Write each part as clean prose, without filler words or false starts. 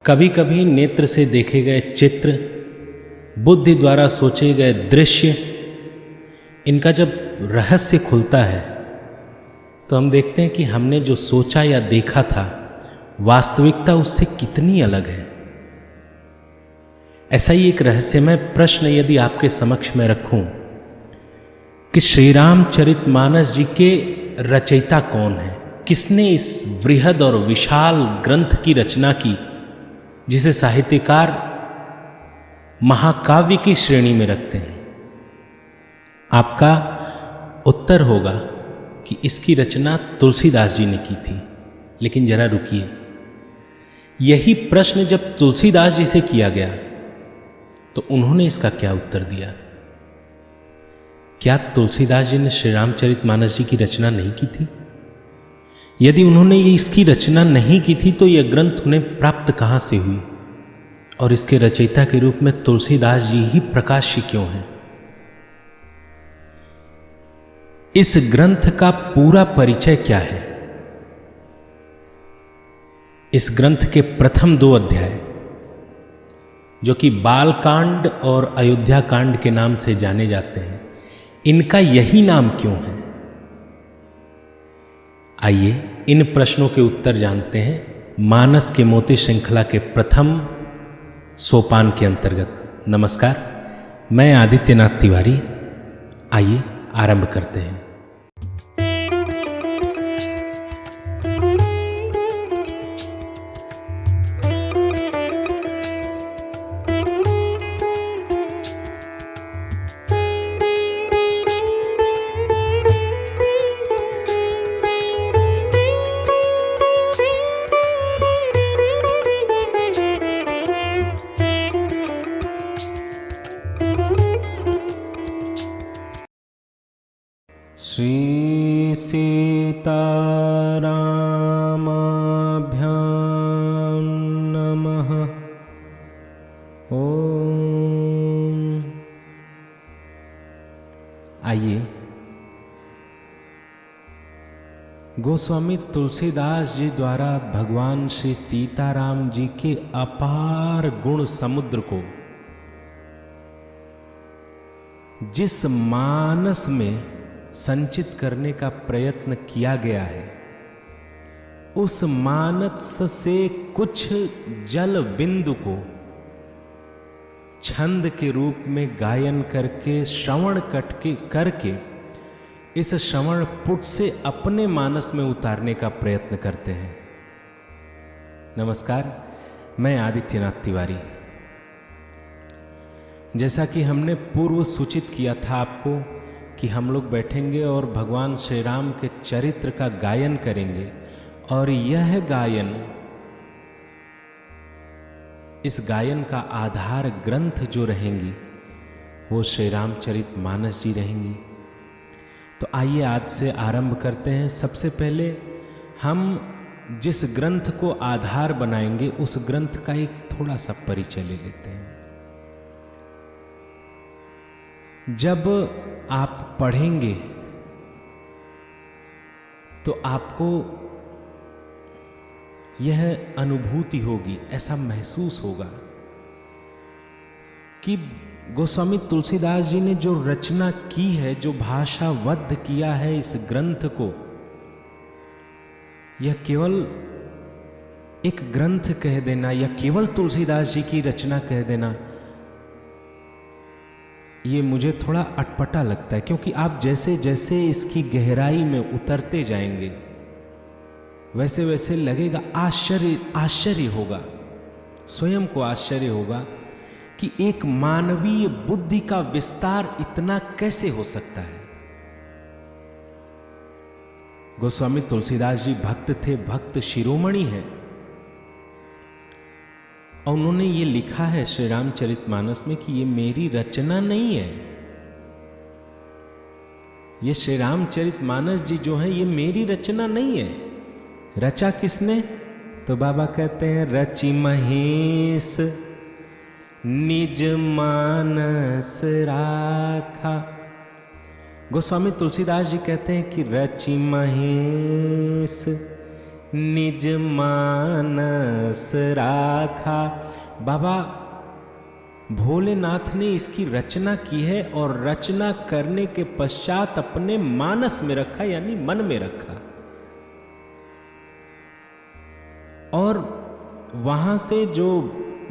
कभी कभी नेत्र से देखे गए चित्र, बुद्धि द्वारा सोचे गए दृश्य, इनका जब रहस्य खुलता है तो हम देखते हैं कि हमने जो सोचा या देखा था वास्तविकता उससे कितनी अलग है। ऐसा ही एक रहस्यमय प्रश्न यदि आपके समक्ष में रखूं कि श्री रामचरितमानस जी के रचयिता कौन है, किसने इस बृहद और विशाल ग्रंथ की रचना की जिसे साहित्यकार महाकाव्य की श्रेणी में रखते हैं, आपका उत्तर होगा कि इसकी रचना तुलसीदास जी ने की थी। लेकिन जरा रुकिए, यही प्रश्न जब तुलसीदास जी से किया गया तो उन्होंने इसका क्या उत्तर दिया? क्या तुलसीदास जी ने श्री रामचरितमानस जी की रचना नहीं की थी? यदि उन्होंने इसकी रचना नहीं की थी तो यह ग्रंथ उन्हें प्राप्त कहां से हुई, और इसके रचयिता के रूप में तुलसीदास जी ही प्रकाश्य क्यों हैं? इस ग्रंथ का पूरा परिचय क्या है? इस ग्रंथ के प्रथम 2 अध्याय, जो कि बालकांड और अयोध्या कांड के नाम से जाने जाते हैं, इनका यही नाम क्यों है? आइए इन प्रश्नों के उत्तर जानते हैं मानस के मोती श्रृंखला के प्रथम सोपान के अंतर्गत। नमस्कार, मैं आदित्यनाथ तिवारी। आइए आरंभ करते हैं। श्री सीतारामाभ्यां नमः। ओम। आइए गोस्वामी तुलसीदास जी द्वारा भगवान श्री सीताराम जी के अपार गुण समुद्र को जिस मानस में संचित करने का प्रयत्न किया गया है, उस मानस से कुछ जल बिंदु को छंद के रूप में गायन करके श्रवण करके इस श्रवण पुट से अपने मानस में उतारने का प्रयत्न करते हैं। नमस्कार, मैं आदित्यनाथ तिवारी। जैसा कि हमने पूर्व सूचित किया था आपको कि हम लोग बैठेंगे और भगवान श्री राम के चरित्र का गायन करेंगे, और यह गायन, इस गायन का आधार ग्रंथ जो रहेंगी वो श्री रामचरितमानस जी रहेंगी। तो आइए आज से आरंभ करते हैं। सबसे पहले हम जिस ग्रंथ को आधार बनाएंगे उस ग्रंथ का एक थोड़ा सा परिचय ले लेते हैं। जब आप पढ़ेंगे तो आपको यह अनुभूति होगी, ऐसा महसूस होगा कि गोस्वामी तुलसीदास जी ने जो रचना की है, जो भाषाबद्ध किया है इस ग्रंथ को, यह केवल एक ग्रंथ कह देना या केवल तुलसीदास जी की रचना कह देना, ये मुझे थोड़ा अटपटा लगता है। क्योंकि आप जैसे जैसे इसकी गहराई में उतरते जाएंगे वैसे वैसे लगेगा, आश्चर्य होगा, स्वयं को आश्चर्य होगा कि एक मानवीय बुद्धि का विस्तार इतना कैसे हो सकता है। गोस्वामी तुलसीदास जी भक्त थे, भक्त शिरोमणि हैं, और उन्होंने ये लिखा है श्री रामचरितमानस में कि ये मेरी रचना नहीं है। ये श्री रामचरितमानस जी जो है ये मेरी रचना नहीं है। रचा किसने? तो बाबा कहते हैं रचि महेश निज मानस राखा। गोस्वामी तुलसीदास जी कहते हैं कि रचि महेश निज मानस राखा। बाबा भोलेनाथ ने इसकी रचना की है और रचना करने के पश्चात अपने मानस में रखा, यानी मन में रखा, और वहां से जो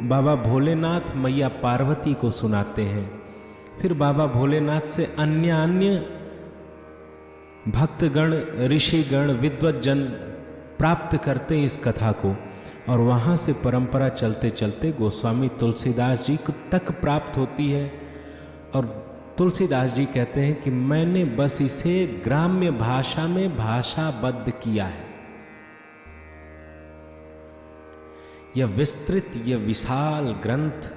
बाबा भोलेनाथ मैया पार्वती को सुनाते हैं, फिर बाबा भोलेनाथ से अन्य अन्य भक्तगण, ऋषिगण, विद्वज्जन प्राप्त करते हैं इस कथा को, और वहाँ से परंपरा चलते चलते गोस्वामी तुलसीदास जी तक प्राप्त होती है। और तुलसीदास जी कहते हैं कि मैंने बस इसे ग्राम्य भाषा में भाषाबद्ध किया है। यह विस्तृत, यह विशाल ग्रंथ,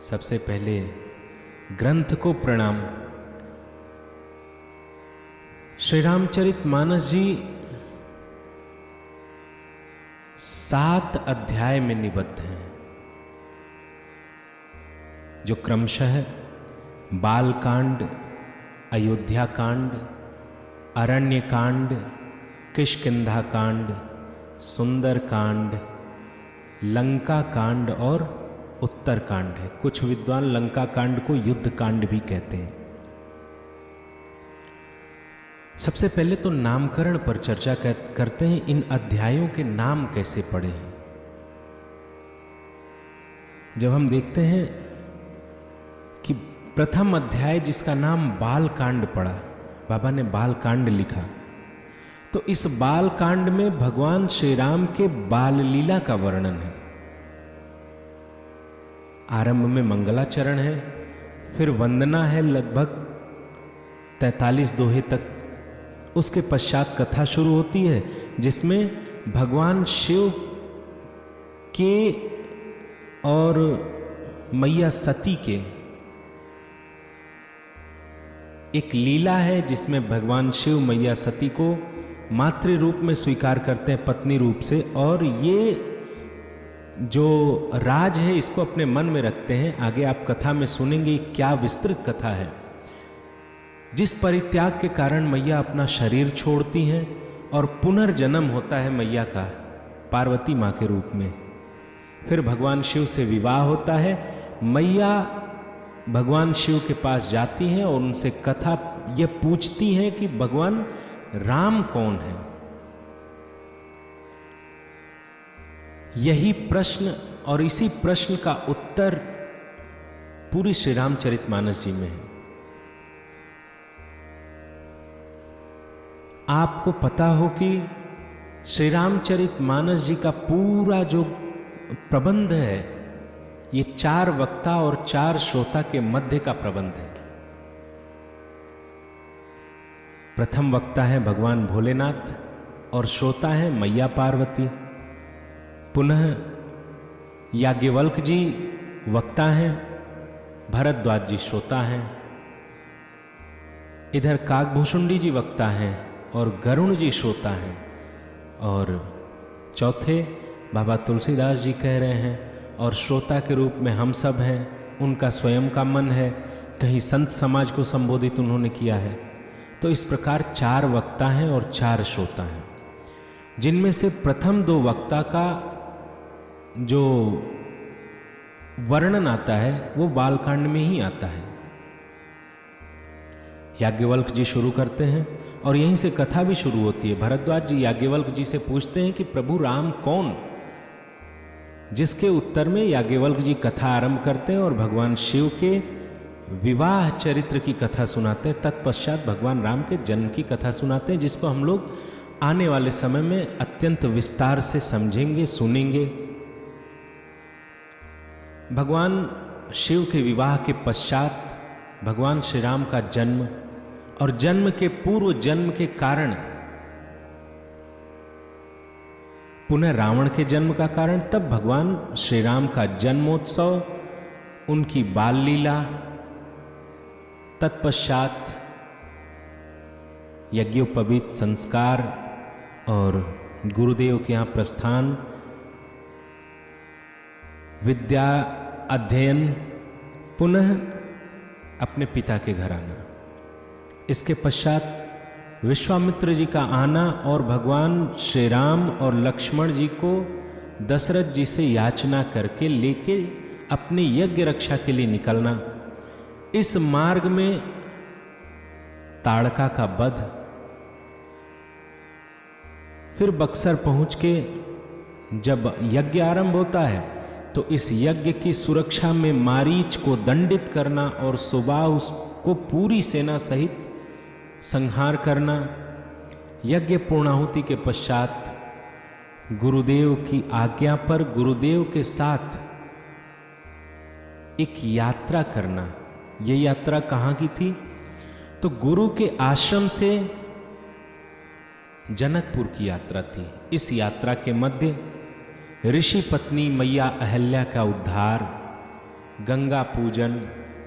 सबसे पहले ग्रंथ को प्रणाम। श्री रामचरितमानस जी 7 अध्याय में निबद्ध हैं, जो क्रमशः बालकांड, अयोध्या कांड, अरण्य कांड, किष्किंधा कांड, सुंदर कांड, लंका कांड और उत्तर कांड है। कुछ विद्वान लंका कांड को युद्ध कांड भी कहते हैं। सबसे पहले तो नामकरण पर चर्चा करते हैं। इन अध्यायों के नाम कैसे पड़े हैं? जब हम देखते हैं कि प्रथम अध्याय जिसका नाम बाल कांड पड़ा, बाबा ने बाल कांड लिखा, तो इस बाल कांड में भगवान श्री राम के बाल लीला का वर्णन है। आरंभ में मंगलाचरण है, फिर वंदना है लगभग 43 दोहे तक। उसके पश्चात कथा शुरू होती है जिसमें भगवान शिव के और मैया सती के एक लीला है, जिसमें भगवान शिव मैया सती को मातृ रूप में स्वीकार करते हैं, पत्नी रूप से, और ये जो राज है इसको अपने मन में रखते हैं। आगे आप कथा में सुनेंगे क्या विस्तृत कथा है। जिस परित्याग के कारण मैया अपना शरीर छोड़ती हैं और पुनर्जन्म होता है मैया का पार्वती माँ के रूप में। फिर भगवान शिव से विवाह होता है। मैया भगवान शिव के पास जाती हैं और उनसे कथा ये पूछती हैं कि भगवान राम कौन है। यही प्रश्न और इसी प्रश्न का उत्तर पूरी श्री रामचरितमानस जी में है। आपको पता हो कि श्री रामचरितमानस जी का पूरा जो प्रबंध है ये 4 वक्ता और 4 श्रोता के मध्य का प्रबंध है। प्रथम वक्ता है भगवान भोलेनाथ और श्रोता है मैया पार्वती। पुनः याज्ञवल्क जी वक्ता हैं, भरद्वाज जी श्रोता हैं, इधर काकभूषुंडी जी वक्ता हैं और गरुण जी श्रोता हैं, और चौथे बाबा तुलसीदास जी कह रहे हैं, और श्रोता के रूप में हम सब हैं। उनका स्वयं का मन है, कहीं संत समाज को संबोधित उन्होंने किया है। तो इस प्रकार 4 वक्ता हैं और 4 श्रोता हैं, जिनमें से प्रथम 2 वक्ता का जो वर्णन आता है वो बालकांड में ही आता है। याज्ञवल्क जी शुरू करते हैं और यहीं से कथा भी शुरू होती है। भरद्वाज जी याज्ञवल्क जी से पूछते हैं कि प्रभु राम कौन, जिसके उत्तर में याज्ञवल्क जी कथा आरंभ करते हैं और भगवान शिव के विवाह चरित्र की कथा सुनाते हैं। तत्पश्चात भगवान राम के जन्म की कथा सुनाते हैं, जिसको हम लोग आने वाले समय में अत्यंत विस्तार से समझेंगे, सुनेंगे। भगवान शिव के विवाह के पश्चात भगवान श्री राम का जन्म और जन्म के पूर्व जन्म के कारण पुनः रावण के जन्म का कारण, तब भगवान श्री राम का जन्मोत्सव, उनकी बाल लीला, तत्पश्चात यज्ञोपवीत संस्कार और गुरुदेव के यहाँ प्रस्थान, विद्या अध्ययन, पुनः अपने पिता के घर आना। इसके पश्चात विश्वामित्र जी का आना और भगवान श्री राम और लक्ष्मण जी को दशरथ जी से याचना करके लेके अपने यज्ञ रक्षा के लिए निकलना। इस मार्ग में ताड़का का वध, फिर बक्सर पहुंच के जब यज्ञ आरंभ होता है तो इस यज्ञ की सुरक्षा में मारीच को दंडित करना और सुबह उसको पूरी सेना सहित संहार करना। यज्ञ पूर्णाहुति के पश्चात गुरुदेव की आज्ञा पर गुरुदेव के साथ एक यात्रा करना। ये यात्रा कहाँ की थी? तो गुरु के आश्रम से जनकपुर की यात्रा थी। इस यात्रा के मध्य ऋषि पत्नी मैया अहल्या का उद्धार, गंगा पूजन,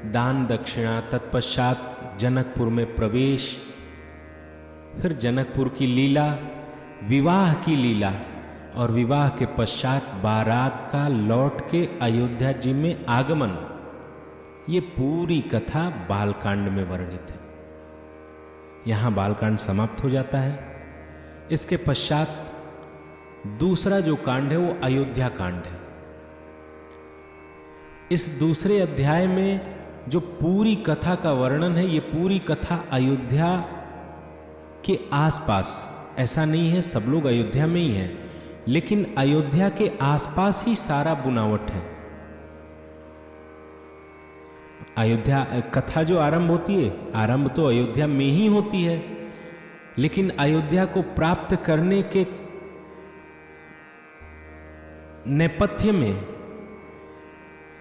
दान दक्षिणा, तत्पश्चात जनकपुर में प्रवेश, फिर जनकपुर की लीला, विवाह की लीला और विवाह के पश्चात बारात का लौट के अयोध्या जी में आगमन। ये पूरी कथा बालकांड में वर्णित है। यहां बालकांड समाप्त हो जाता है। इसके पश्चात दूसरा जो कांड है वो अयोध्या कांड है। इस दूसरे अध्याय में जो पूरी कथा का वर्णन है, ये पूरी कथा अयोध्या के आसपास, ऐसा नहीं है सब लोग अयोध्या में ही हैं, लेकिन अयोध्या के आसपास ही सारा बुनावट है। अयोध्या कथा जो आरंभ होती है, आरंभ तो अयोध्या में ही होती है, लेकिन अयोध्या को प्राप्त करने के नेपथ्य में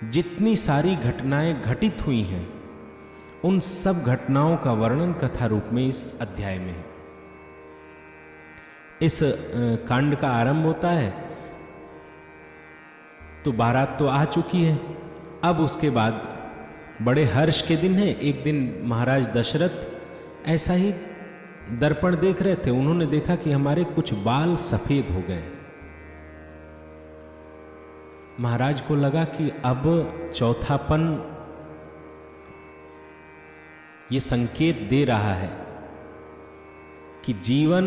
जितनी सारी घटनाएं घटित हुई हैं, उन सब घटनाओं का वर्णन कथा रूप में इस अध्याय में है। इस कांड का आरंभ होता है तो बारात तो आ चुकी है। अब उसके बाद बड़े हर्ष के दिन है। एक दिन महाराज दशरथ ऐसा ही दर्पण देख रहे थे। उन्होंने देखा कि हमारे कुछ बाल सफेद हो गए। महाराज को लगा कि अब चौथापन ये संकेत दे रहा है कि जीवन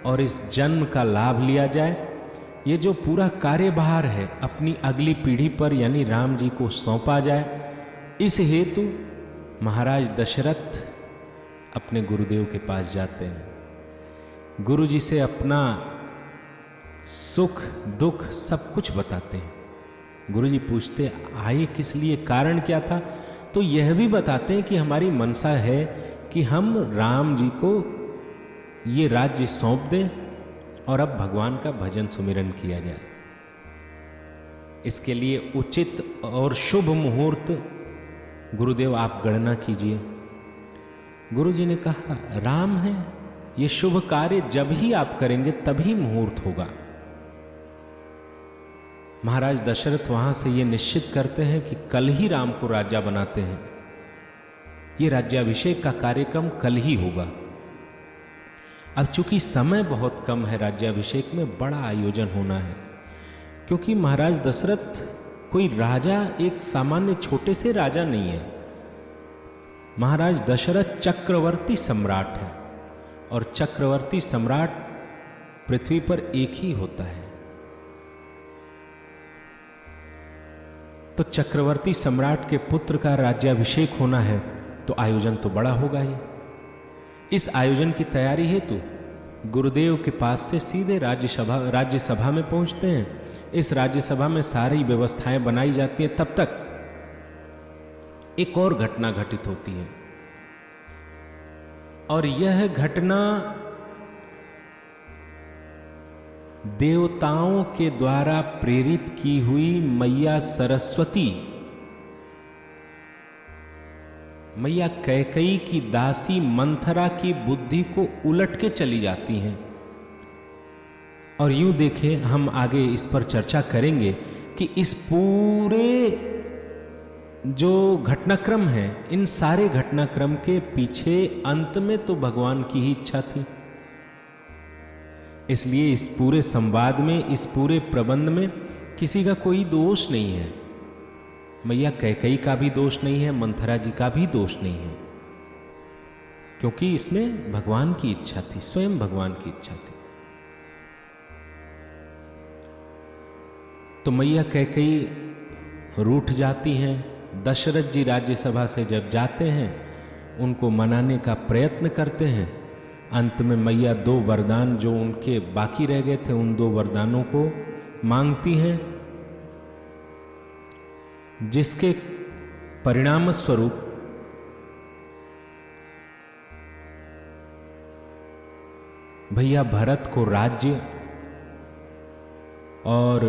और इस जन्म का लाभ लिया जाए। ये जो पूरा कार्यभार है अपनी अगली पीढ़ी पर यानी राम जी को सौंपा जाए। इस हेतु महाराज दशरथ अपने गुरुदेव के पास जाते हैं। गुरु जी से अपना सुख दुख सब कुछ बताते हैं। गुरु जी पूछते आए किस लिए, कारण क्या था? तो यह भी बताते हैं कि हमारी मनसा है कि हम राम जी को ये राज्य सौंप दें और अब भगवान का भजन सुमिरन किया जाए। इसके लिए उचित और शुभ मुहूर्त गुरुदेव आप गणना कीजिए। गुरु जी ने कहा राम है, ये शुभ कार्य जब ही आप करेंगे तभी मुहूर्त होगा। महाराज दशरथ वहां से ये निश्चित करते हैं कि कल ही राम को राजा बनाते हैं। ये राज्याभिषेक का कार्यक्रम कल ही होगा। अब चूंकि समय बहुत कम है, राज्याभिषेक में बड़ा आयोजन होना है, क्योंकि महाराज दशरथ कोई राजा, एक सामान्य छोटे से राजा नहीं है। महाराज दशरथ चक्रवर्ती सम्राट है और चक्रवर्ती सम्राट पृथ्वी पर एक ही होता है। तो चक्रवर्ती सम्राट के पुत्र का राज्याभिषेक होना है तो आयोजन तो बड़ा होगा ही। इस आयोजन की तैयारी हेतु गुरुदेव के पास से सीधे राज्यसभा में पहुंचते हैं। इस राज्यसभा में सारी व्यवस्थाएं बनाई जाती हैं। तब तक एक और घटना घटित होती है और यह घटना देवताओं के द्वारा प्रेरित की हुई मैया सरस्वती, मैया कैकेयी की दासी मंथरा की बुद्धि को उलट के चली जाती हैं। और यूं देखें, हम आगे इस पर चर्चा करेंगे कि इस पूरे जो घटनाक्रम है, इन सारे घटनाक्रम के पीछे अंत में तो भगवान की ही इच्छा थी। इसलिए इस पूरे संवाद में, इस पूरे प्रबंध में किसी का कोई दोष नहीं है। मैया कैकेयी का भी दोष नहीं है, मंथरा जी का भी दोष नहीं है। क्योंकि इसमें भगवान की इच्छा थी, स्वयं भगवान की इच्छा थी। तो मैया कैकेयी रूठ जाती हैं। दशरथ जी राज्यसभा से जब जाते हैं, उनको मनाने का प्रयत्न करते हैं। अंत में मैया 2 वरदान जो उनके बाकी रह गए थे, उन 2 वरदानों को मांगती हैं, जिसके परिणाम स्वरूप भैया भरत को राज्य और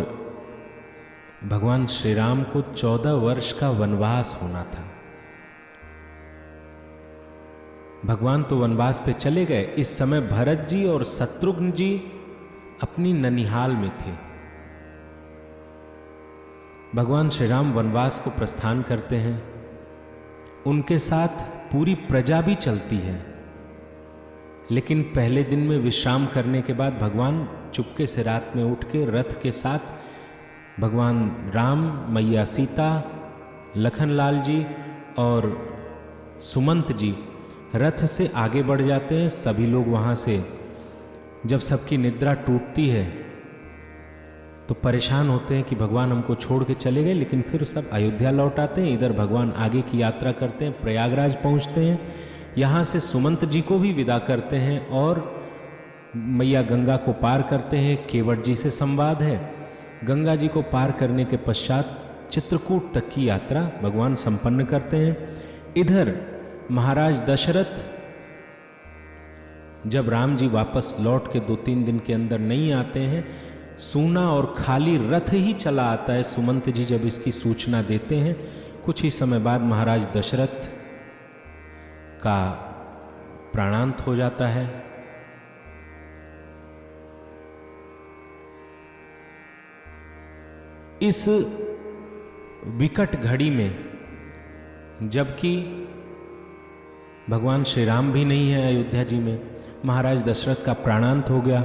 भगवान श्री राम को 14 वर्ष का वनवास होना था। भगवान तो वनवास पे चले गए। इस समय भरत जी और शत्रुघ्न जी अपनी ननिहाल में थे। भगवान श्री राम वनवास को प्रस्थान करते हैं, उनके साथ पूरी प्रजा भी चलती है। लेकिन पहले दिन में विश्राम करने के बाद भगवान चुपके से रात में उठ के रथ के साथ भगवान राम, मैया सीता, लखनलाल जी और सुमंत जी रथ से आगे बढ़ जाते हैं। सभी लोग वहाँ से जब सबकी निद्रा टूटती है तो परेशान होते हैं कि भगवान हमको छोड़ के चले गए, लेकिन फिर सब अयोध्या लौट आते हैं। इधर भगवान आगे की यात्रा करते हैं, प्रयागराज पहुँचते हैं। यहाँ से सुमंत जी को भी विदा करते हैं और मैया गंगा को पार करते हैं। केवट जी से संवाद है। गंगा जी को पार करने के पश्चात चित्रकूट तक की यात्रा भगवान संपन्न करते हैं। इधर महाराज दशरथ जब राम जी वापस लौट के 2-3 दिन के अंदर नहीं आते हैं, सूना और खाली रथ ही चला आता है। सुमंत जी जब इसकी सूचना देते हैं, कुछ ही समय बाद महाराज दशरथ का प्राणांत हो जाता है। इस विकट घड़ी में जबकि भगवान श्री राम भी नहीं है अयोध्या जी में, महाराज दशरथ का प्राणांत हो गया,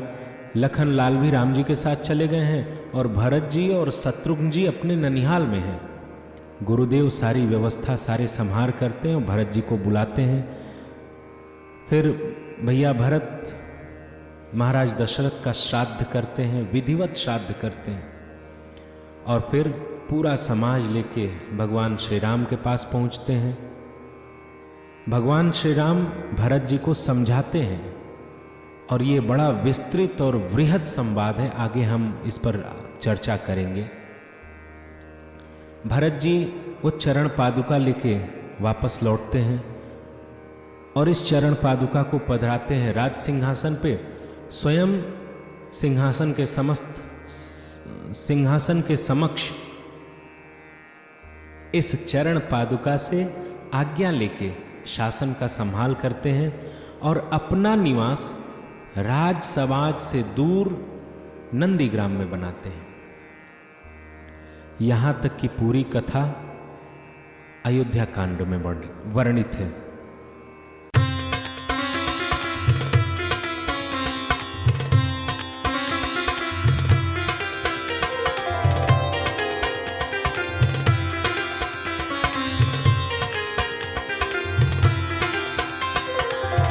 लखन लाल भी राम जी के साथ चले गए हैं और भरत जी और शत्रुघ्न जी अपने ननिहाल में हैं। गुरुदेव सारी व्यवस्था सारे संहार करते हैं और भरत जी को बुलाते हैं। फिर भैया भरत महाराज दशरथ का श्राद्ध करते हैं, विधिवत श्राद्ध करते हैं और फिर पूरा समाज लेके भगवान श्री राम के पास पहुंचते हैं। भगवान श्री राम भरत जी को समझाते हैं और ये बड़ा विस्तृत और वृहद संवाद है, आगे हम इस पर चर्चा करेंगे। भरत जी वो चरण पादुका लेके वापस लौटते हैं और इस चरण पादुका को पधराते हैं राज सिंहासन पे। स्वयं सिंहासन के समक्ष इस चरण पादुका से आज्ञा लेके शासन का संभाल करते हैं और अपना निवास राज समाज से दूर नंदीग्राम में बनाते हैं। यहाँ तक कि पूरी कथा अयोध्या कांड में वर्णित है।